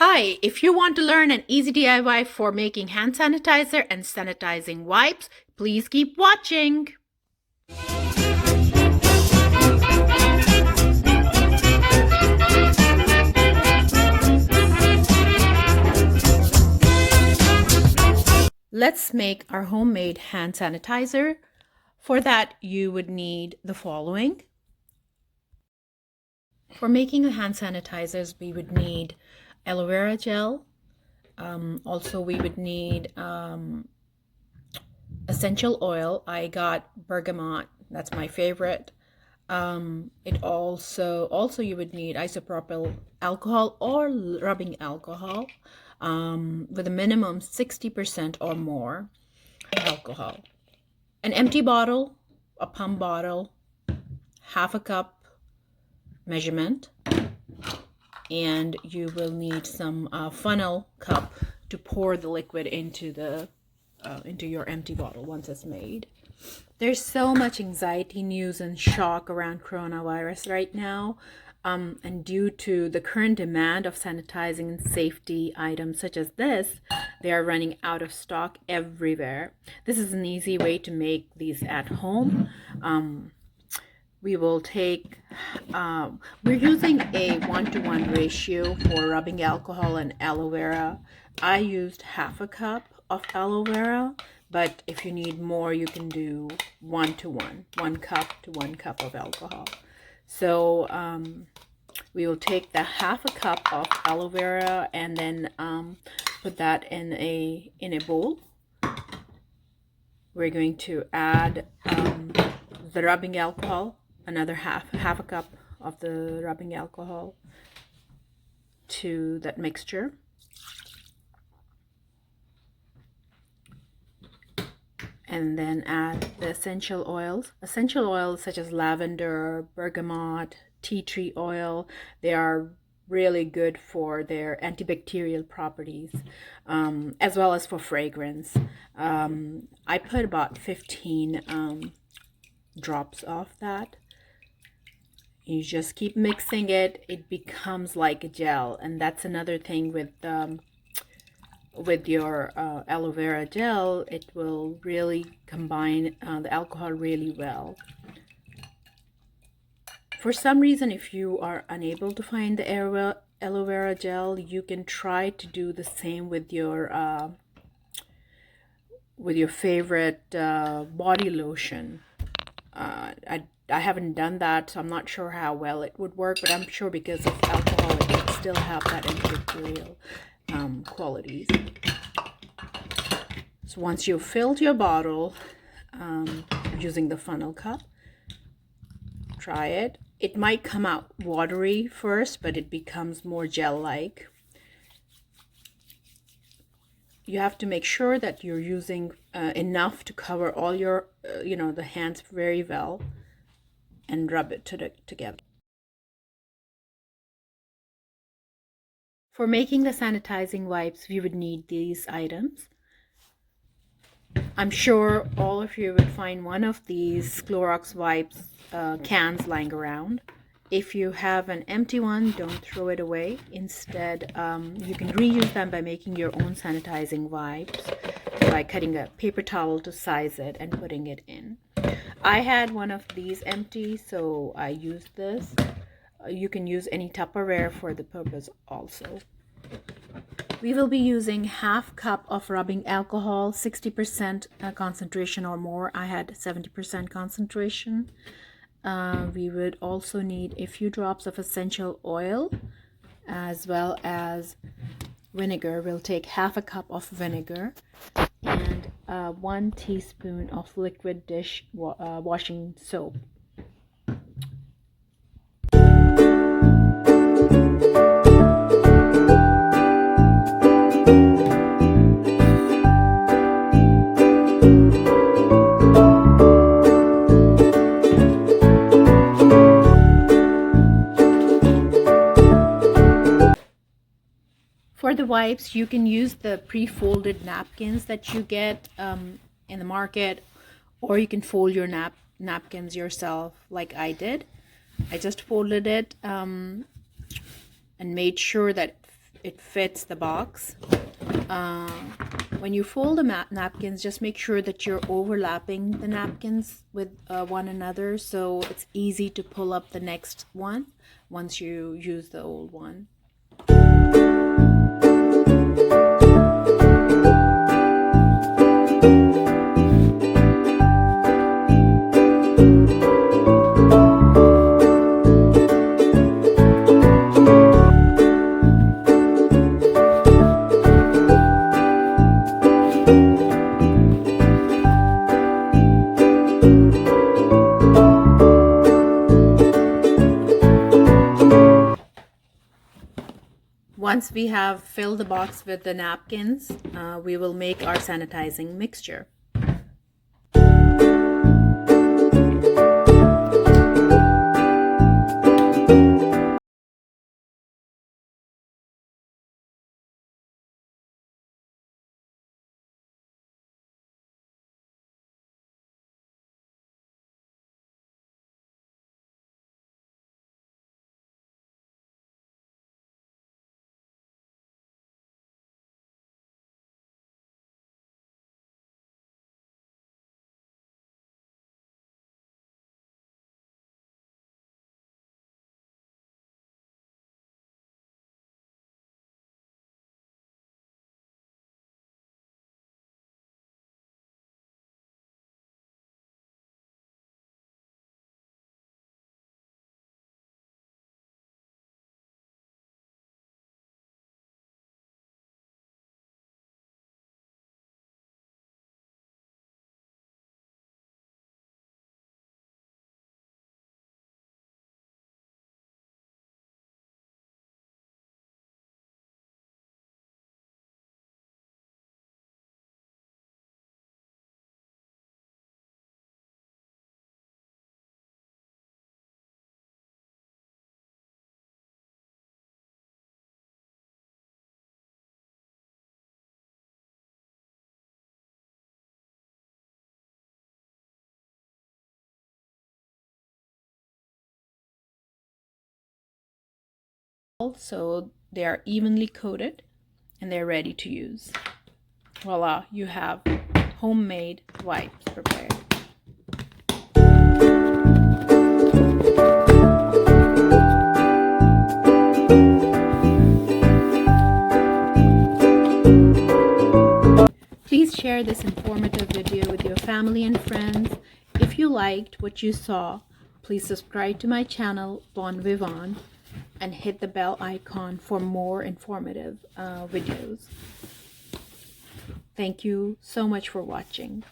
Hi, if you want to learn an easy DIY for making hand sanitizer and sanitizing wipes, please keep watching. Let's make our homemade hand sanitizer. For that, you would need the following. For making the hand sanitizers, we would need aloe vera gel. Also, we would need essential oil. I got bergamot. That's my favorite. It also you would need isopropyl alcohol or rubbing alcohol with a minimum 60% or more alcohol. An empty bottle, a pump bottle, half a cup measurement, and you will need some funnel cup to pour the liquid into your empty bottle once it's made. There's so much anxiety, news, and shock around coronavirus right now, and due to the current demand of sanitizing and safety items such as this, they are running out of stock everywhere. This is an easy way to make these at home. We will take, we're using a 1-to-1 ratio for rubbing alcohol and aloe vera. I used half a cup of aloe vera, but if you need more, you can do 1-to-1, 1 cup to 1 cup of alcohol. So we will take the half a cup of aloe vera and then put that in a bowl. We're going to add the rubbing alcohol, another half a cup of the rubbing alcohol to that mixture. And then add the essential oils. Essential oils such as lavender, bergamot, tea tree oil. They are really good for their antibacterial properties, as well as for fragrance. I put about 15 drops of that. You just keep mixing it. It becomes like a gel, and that's another thing with your aloe vera gel. It will really combine the alcohol really well. For some reason, if you are unable to find the aloe vera gel, you can try to do the same with your favorite body lotion. I haven't done that, so I'm not sure how well it would work, but I'm sure because of alcohol it would still have that antibacterial qualities. So once you've filled your bottle using the funnel cup, try it. It might come out watery first, but it becomes more gel-like. You have to make sure that you're using enough to cover all your the hands very well, and rub it together. For making the sanitizing wipes, we would need these items. I'm sure all of you would find one of these Clorox wipes cans lying around. If you have an empty one, don't throw it away. Instead, you can reuse them by making your own sanitizing wipes by cutting a paper towel to size it and putting it in. I had one of these empty, so I used this. You can use any Tupperware for the purpose also. We will be using half cup of rubbing alcohol, 60% concentration or more. I had 70% concentration. We would also need a few drops of essential oil as well as vinegar. We'll take half a cup of vinegar and 1 teaspoon of liquid dish washing soap. For the wipes, you can use the pre-folded napkins that you get in the market, or you can fold your napkins yourself like I did. I just folded it and made sure that it fits the box. When you fold the napkins, just make sure that you're overlapping the napkins with one another, so it's easy to pull up the next one once you use the old one. Once we have filled the box with the napkins, we will make our sanitizing mixture. So they are evenly coated and they're ready to use. Voila, you have homemade wipes prepared. Please share this informative video with your family and friends. If you liked what you saw, please subscribe to my channel, Bon Vivant, and hit the bell icon for more informative videos. Thank you so much for watching.